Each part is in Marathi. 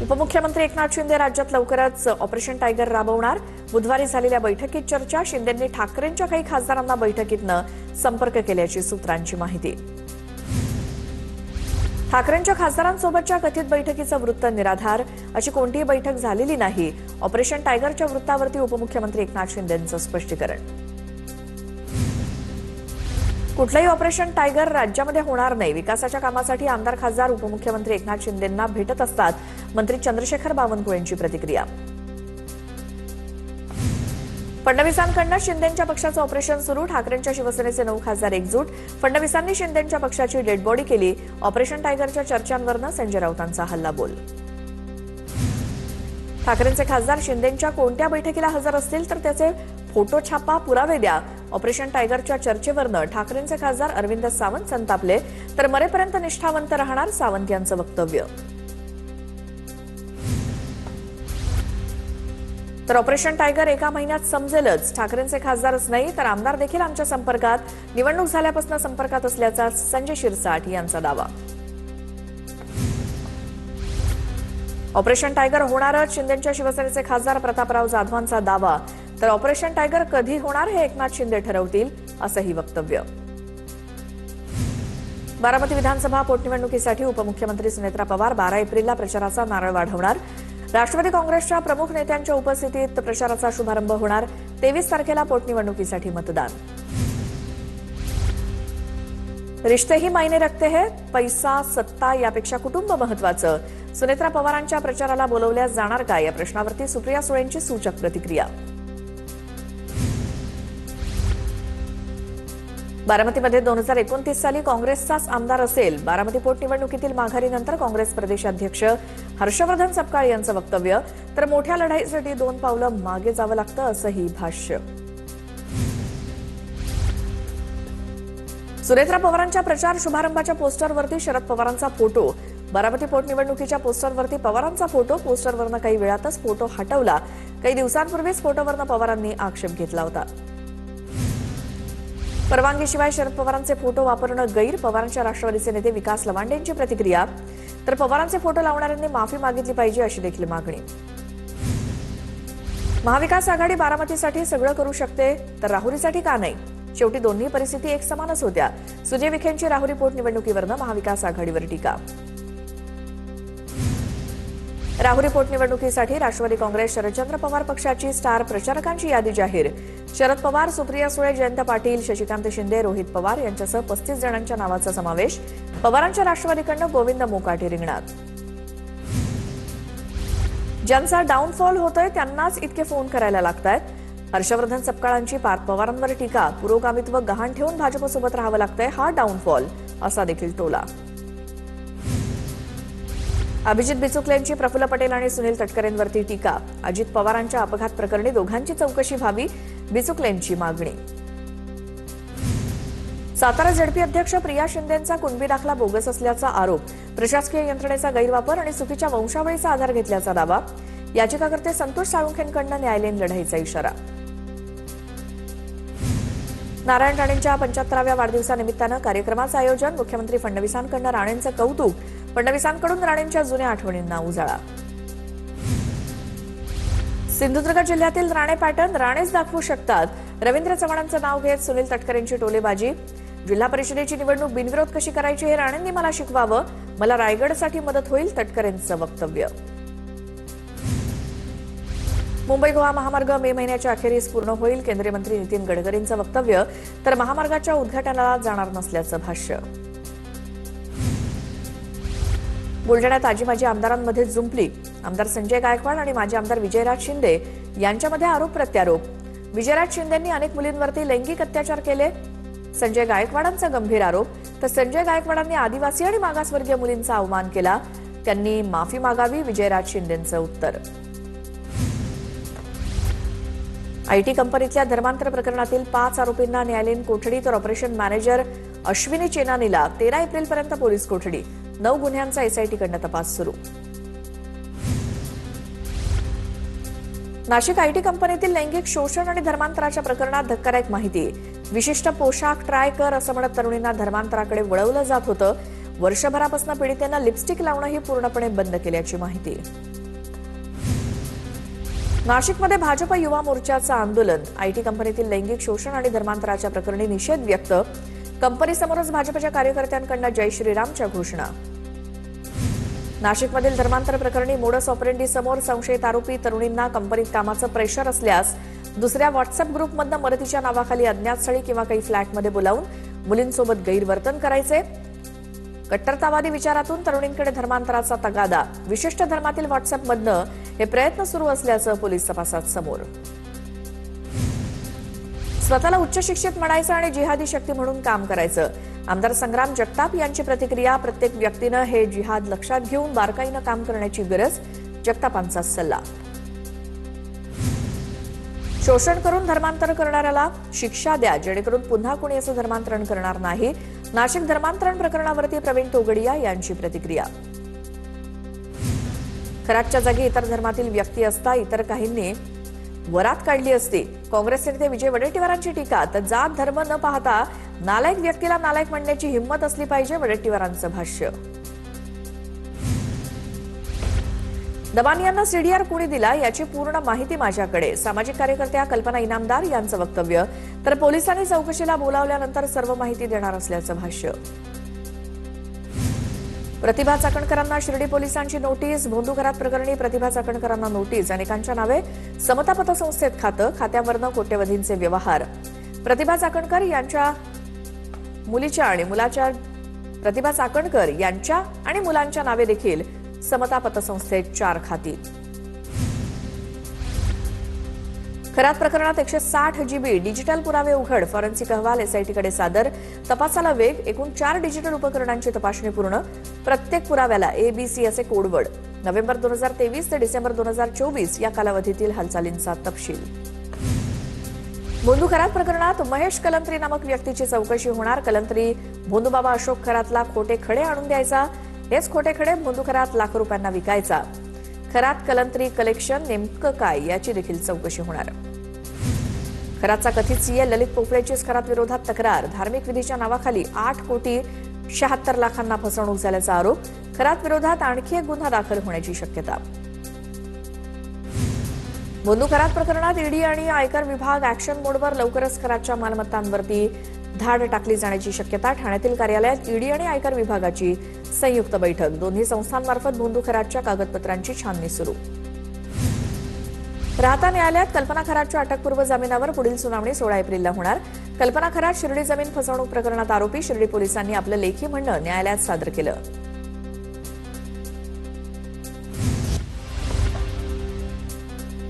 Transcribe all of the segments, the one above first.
उपमुख्यमंत्री एकनाथ शिंदे राज्यात लवकरच ऑपरेशन टायगर राबवणार। बुधवारी झालेल्या बैठकीत चर्चा। शिंदेंनी ठाकरेंच्या काही खासदारांना बैठकीतनं संपर्क केल्याची सूत्रांची माहिती। ठाकरेंच्या खासदारांसोबतच्या कथित बैठकीचं वृत्त निराधार। अशी कोणतीही बैठक झालेली नाही। ऑपरेशन टायगरच्या वृत्तावरती उपमुख्यमंत्री एकनाथ शिंदेंचं स्पष्टीकरण। कुठलंही ऑपरेशन टायगर राज्यामध्ये होणार नाही। विकासाच्या कामासाठी आमदार खासदार उपमुख्यमंत्री एकनाथ शिंदेंना भेटत असतात। मंत्री चंद्रशेखर बावनकुळेंची प्रतिक्रिया। फडणवीसांकडून शिंदेंच्या पक्षाचं ऑपरेशन सुरू। ठाकरेंच्या शिवसेनेचे 9 खासदार एकजूट। फडणवीसांनी शिंदेंच्या पक्षाची डेड बॉडी केली। ऑपरेशन टायगरच्या चर्चांवरनं संजय राऊतांचा हल्लाबोल। ठाकरेंचे खासदार शिंदेंच्या कोणत्या बैठकीला हजर असतील तर त्याचे फोटो छापा, पुरावे द्या। ऑपरेशन टायगरच्या चर्चेवरनं ठाकरेंचे खासदार अरविंद सावंत संतापले, तर मरेपर्यंत निष्ठावंत राहणार सावंत यांचं वक्तव्य। तर ऑपरेशन टायगर एका महिन्यात समजेलच। ठाकरेंचे खासदारच नाही तर आमदार देखील आमच्या संपर्कात, निवडणूक झाल्यापासून संपर्कात असल्याचा संजय शिरसाट यांचा दावा। ऑपरेशन टायगर होणारच, शिंदेंच्या शिवसेनेचे खासदार प्रतापराव जाधवांचा दावा। तर ऑपरेशन टायगर कधी होणार हे एकनाथ शिंदे ठरवतील, असंही वक्तव्य। बारामती विधानसभा पोटनिवडणुकीसाठी उपमुख्यमंत्री सुनेत्रा पवार 12 एप्रिलला प्रचाराचा नारळ वाढवणार। राष्ट्रवादी काँग्रेसच्या प्रमुख नेत्यांच्या उपस्थितीत प्रचाराचा शुभारंभ होणार। 23 तारखेला पोटनिवडणुकीसाठी मतदान। रिश्ते ही मायने रखते हैं, पैसा सत्ता यापेक्षा कुटुंब महत्वाचं। सुनेत्रा पवारांच्या प्रचाराला बोलवल्या जाणार का या प्रश्नावरती सुप्रिया सुळेंची सूचक प्रतिक्रिया। बारामतीमध्ये 2029 साली काँग्रेसचाच आमदार असेल। बारामती पोटनिवडणुकीतील माघारीनंतर काँग्रेस प्रदेशाध्यक्ष हर्षवर्धन सपकाळ यांचं वक्तव्य। तर मोठ्या लढाईसाठी 2 पावलं मागे जावं लागतं, असंही भाष्य। सुनेत्रा पवारांच्या प्रचार शुभारंभाच्या पोस्टरवरती शरद पवारांचा फोटो। बारामती पोटनिवडणुकीच्या पोस्टरवरती पवारांचा फोटो। पोस्टरवरनं काही वेळातच फोटो हटवला। काही दिवसांपूर्वीच फोटोवरनं पवारांनी आक्षेप घेतला होता। परवानगीशिवाय शरद पवारांचे फोटो वापरणं गैर। पवारांच्या राष्ट्रवादीचे नेते विकास लवांडेंची प्रतिक्रिया। तर पवारांचे फोटो लावणाऱ्यांनी माफी मागितली पाहिजे, अशी देखील मागणी। महाविकास आघाडी बारामतीसाठी सगळं करू शकते तर राहुरीसाठी का नाही? शेवटी दोन्ही परिस्थिती एक समानच होत्या। सुजय विखेंची राहुरी पोटनिवडणुकीवरनं महाविकास आघाडीवर टीका। राहुरी पोटनिवडणुकीसाठी राष्ट्रवादी काँग्रेस शरदचंद्र पवार पक्षाची स्टार प्रचारकांची यादी जाहीर। शरद पवार, सुप्रिया सुळे, जयंत पाटील, शशिकांत शिंदे, रोहित पवार यांच्यासह 35 जणांच्या नावाचा समावेश। पवारांच्या राष्ट्रवादीकडनं गोविंद मोकाटे रिंगणात। ज्यांचा डाऊनफॉल होतोय त्यांनाच इतके फोन करायला लागतायत। हर्षवर्धन सपकाळांची पार्थ पवारांवर टीका। पुरोगामित्व गहाण ठेवून भाजपसोबत राहावं लागतंय, हा डाऊनफॉल, असा देखील टोला। अभिजित बिचुकलेंची प्रफुल्ल पटेल आणि सुनील तटकरेंवरती टीका। अजित पवारांच्या अपघात प्रकरणी दोघांची चौकशी व्हावी, बिचुकलेंची मागणी। सातारा झेडपी अध्यक्ष प्रिया शिंदेंचा कुणबी दाखला बोगस असल्याचा आरोप। प्रशासकीय यंत्रणेचा गैरवापर आणि चुकीच्या वंशावळीचा आधार घेतल्याचा दावा। याचिकाकर्ते संतोष साळुंखेंकडून न्यायालयीन लढाईचा इशारा। नारायण राणेंच्या 75व्या वाढदिवसानिमित्तानं कार्यक्रमाचं आयोजन। मुख्यमंत्री फडणवीसांकडून राणेंचं कौतुक। फडणवीसांकडून राणेंच्या जुन्या आठवणींना उजाळा। सिंधुदुर्ग जिल्ह्यातील राणे पॅटर्न राणेच दाखवू शकतात। रवींद्र चव्हाणांचं नाव घेत सुनील तटकरेंची टोलेबाजी। जिल्हा परिषदेची निवडणूक बिनविरोध कशी करायची हे राणेंनी मला शिकवावं, मला रायगडसाठी मदत होईल, तटकरेंचं वक्तव्य। मुंबई गोवा महामार्ग मे महिन्याच्या अखेरीस पूर्ण होईल, केंद्रीय मंत्री नितीन गडकरींचं वक्तव्य। तर महामार्गाच्या उद्घाटनाला जाणार नसल्याचं भाष्य। बुलढाण्यात आजी माजी आमदारांमध्ये जुंपली। आमदार संजय गायकवाड आणि माजी आमदार विजयराज शिंदे यांच्यामध्ये आरोप प्रत्यारोप। विजयराज शिंदेंनी अनेक मुलींवरती लैंगिक अत्याचार केले, संजय गायकवाडांचा गंभीर आरोप। तर संजय गायकवाडांनी आदिवासी आणि मागासवर्गीय मुलींचा अवमान केला, त्यांनी माफी मागावी, विजयराज शिंदेंचं उत्तर। आयटी कंपनीतल्या धर्मांतर प्रकरणातील 5 आरोपींना न्यायालयीन कोठडी, तर ऑपरेशन मॅनेजर अश्विनी चेनानीला 13 एप्रिलपर्यंत पोलीस कोठडी। 9 गुन्ह्यांचा एसआयटीकडून तपास सुरू। नाशिक आयटी कंपनीतील लैंगिक शोषण आणि धर्मांतराच्या प्रकरणात धक्कादायक माहिती। विशिष्ट पोशाख ट्राय कर असं म्हणत तरुणींना धर्मांतराकडे वळवलं जात होतं। वर्षभरापासून पीडितेनं लिपस्टिक लावणंही पूर्णपणे बंद केल्याची माहिती. नाशिकमध्ये भाजप युवा मोर्चाचं आंदोलन. आयटी कंपनीतील लैंगिक शोषण आणि धर्मांतराच्या प्रकरणी निषेध व्यक्त. कंपनीसमोरच भाजपच्या कार्यकर्त्यांकडून जय श्रीरामच्या घोषणा. नाशिकमधील धर्मांतर प्रकरणी मोडस ऑपरेंडी समोर. संशयित आरोपी तरुणींना कंपनीत कामाचं प्रेशर असल्यास दुसऱ्या व्हॉट्सअप ग्रुपमधनं मदतीच्या नावाखाली अज्ञात स्थळी किंवा काही फ्लॅटमध्ये बोलावून मुलींसोबत गैरवर्तन करायचे. कट्टरतावादी विचारातून तरुणींकडे धर्मांतराचा तगादा. विशिष्ट धर्मातील व्हॉट्सअपमधनं हे प्रयत्न सुरू असल्याचं पोलीस तपासात समोर. स्वतःला उच्च शिक्षित म्हणायचं आणि जिहादी शक्ती म्हणून काम करायचं. आमदार संग्राम जगताप यांची प्रतिक्रिया. प्रत्येक व्यक्तीनं हे जिहाद लक्षात घेऊन बारकाईनं काम करण्याची गरज. जगतापांचा सल्ला. शोषण करून धर्मांतर करणाऱ्याला शिक्षा द्या, जेणेकरून पुन्हा कोणी असं धर्मांतरण करणार नाही. नाशिक धर्मांतरण प्रकरणावरती प्रवीण तोगडिया यांची प्रतिक्रिया. खरातच्या जागी इतर धर्मातील व्यक्ती असता इतर काहींनी वरात काढली असती. काँग्रेसचे नेते विजय वडेट्टीवारांची टीका. तर जात धर्म न पाहता नालायक व्यक्तीला नालायक म्हणण्याची हिंमत असली पाहिजे. वडेट्टीवारांचं भाष्य. दबानियांना सीडीआर कुणी दिला याची पूर्ण माहिती माझ्याकडे. सामाजिक कार्यकर्त्या कल्पना इनामदार यांचं वक्तव्य. तर पोलिसांनी चौकशीला बोलावल्यानंतर सर्व माहिती देणार असल्याचं भाष्य. प्रतिभा चाकणकरांना शिर्डी पोलिसांची नोटीस. भोंदू घरात प्रकरणी प्रतिभा चाकणकरांना नोटीस. अनेकांच्या नावे समता पतसंस्थेत खातं. खात्यावरनं कोट्यवधींचे व्यवहार. प्रतिभा चाकणकर यांच्या मुलीच्या आणि मुलाच्या प्रतिभा चाकणकर यांच्या आणि मुलांच्या नावे देखील समता पतसंस्थेत 4 खाती. खरात प्रकरणात 160 GB डिजिटल पुरावे उघड. फॉरेन्सिक अहवाल एसआयटीकडे सादर. तपासाला वेग. एकूण 4 डिजिटल उपकरणांची तपासणी पूर्ण. प्रत्येक पुराव्याला ABC असे कोडवर्ड. नोव्हेंबर 2023 ते डिसेंबर 2024 या कालावधीतील हालचालींचा तपशील. भोंदू खरात प्रकरणात महेश कलंत्री नामक व्यक्तीची चौकशी होणार. कलंत्री भोंदूबाबा अशोक खरातला खोटे खडे आणून द्यायचा. हेच खोटे खडे भोंदू खरात लाखो रुपयांना विकायचा. खरात कलंत्री कलेक्शन नेमकं काय याची देखील चौकशी होणार. खरातचा कथित सीए ललित पोफळेचीच खरात विरोधात तक्रार. धार्मिक विधीच्या नावाखाली 8,76,00,000 फसवणूक झाल्याचा आरोप. खरात विरोधात आणखी एक गुन्हा दाखल होण्याची शक्यता. भोंदू खरात प्रकरणात ईडी आणि आयकर विभाग ऍक्शन मोडवर. लवकरच खरातच्या मालमत्तांवरती धाड टाकली जाण्याची शक्यता. ठाण्यातील कार्यालयात ईडी आणि आयकर विभागाची संयुक्त बैठक. दोन्ही संस्थांमार्फत भोंदू खरातच्या कागदपत्रांची छाननी सुरू. राहता न्यायालयात कल्पना खरातच्या अटकपूर्व जामिनावर पुढील सुनावणी 16 एप्रिलला होणार. कल्पना खरात शिर्डी जमीन फसवणूक प्रकरणात आरोपी. शिर्डी पोलिसांनी आपलं लेखी म्हणणं न्यायालयात सादर केलं.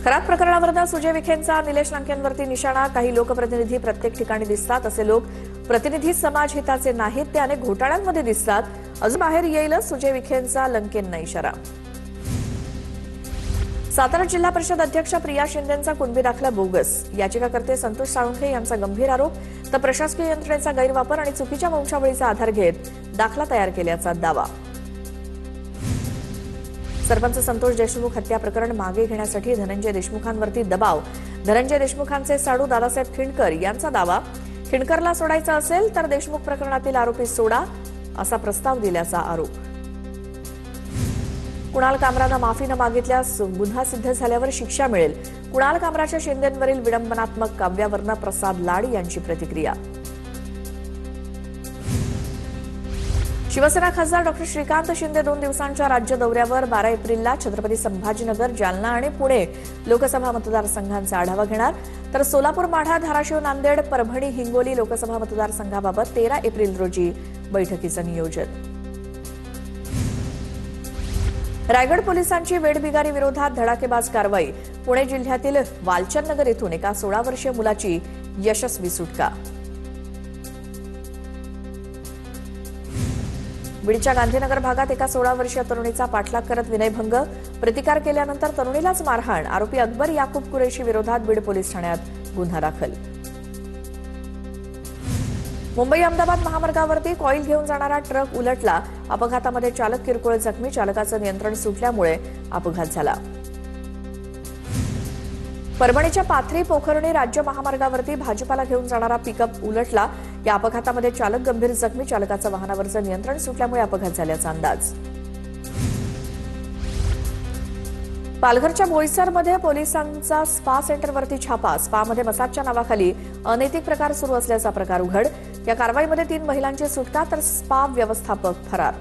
खरात प्रकरणावरून सुजय विखेंचा निलेश लंकेंवरती निशाणा. काही लोकप्रतिनिधी प्रत्येक ठिकाणी दिसतात. असे लोक प्रतिनिधी समाज हिताचे नाहीत. ते अनेक घोटाळ्यांमध्ये दिसतात. अजून बाहेर येईलच सुजय विखेंचा लंकेंना इशारा. सातारा जिल्हा परिषद अध्यक्ष प्रिया शिंदेंचा कुणबी दाखला बोगस. याचिकाकर्ते संतोष साळुंखे यांचा गंभीर आरोप. तर प्रशासकीय यंत्रणेचा गैरवापर आणि चुकीच्या वंशावळीचा आधार घेत दाखला तयार केल्याचा दावा. सरपंच संतोष देशमुख हत्या प्रकरण मागे घेण्यासाठी धनंजय देशमुखांवरती दबाव. धनंजय देशमुखांचे साडू दादासाहेब खिंडकर यांचा दावा. खिंडकरला सोडायचं असेल तर देशमुख प्रकरणातील आरोपी सोडा असा प्रस्ताव दिल्याचा आरोप. कुणाल कामरानं माफी न मागितल्यास गुन्हा सिद्ध झाल्यावर शिक्षा मिळेल. कुणाल कामराच्या शिंदेंवरील विडंबनात्मक काव्यावरनं प्रसाद लाड यांची प्रतिक्रिया. शिवसेना खासदार डॉ. श्रीकांत शिंदे 2 दिवसांच्या राज्य दौऱ्यावर. 12 एप्रिलला छत्रपती संभाजीनगर, जालना आणि पुणे लोकसभा मतदारसंघांचा आढावा घेणार. तर सोलापूर, माढा, धाराशिव, नांदेड, परभणी, हिंगोली लोकसभा मतदारसंघाबाबत 13 एप्रिल रोजी बैठकीचं नियोजन. रायगड पोलिसांची वेठबिगारी विरोधात धडाकेबाज कारवाई. पुणे जिल्ह्यातील वालचंदनगर येथून एका 16 वर्षीय मुलाची यशस्वी सुटका. बीडच्या गांधीनगर भागात एका 16 वर्षीय तरुणीचा पाठलाग करत विनयभंग. प्रतिकार केल्यानंतर तरुणीलाच मारहाण. आरोपी अकबर याकूब कुरेशी विरोधात बीड पोलीस ठाण्यात गुन्हा दाखल. मुंबई अहमदाबाद महामार्गावरती कॉईल घेऊन जाणारा ट्रक उलटला. अपघातामध्ये चालक किरकोळ जखमी. चालकाचं नियंत्रण सुटल्यामुळे अपघात झाला. परभणीच्या पाथरी पोखर्णी राज्य महामार्गावरती भाजीपाला घेऊन जाणारा पिकअप उलटला. या अपघातामध्ये चालक गंभीर जखमी, चालकाचं वाहनावरचं नियंत्रण सुटल्यामुळे अपघात झाल्याचा अंदाज. पालघरच्या बोईसरमध्ये पोलिसांचा स्पा सेंटरवरती छापा. स्पामध्ये मसाजच्या नावाखाली अनैतिक प्रकार सुरू असल्याचा प्रकार उघड. या कारवाईमध्ये 3 महिलांची सुटका तर स्पा व्यवस्थापक फरार.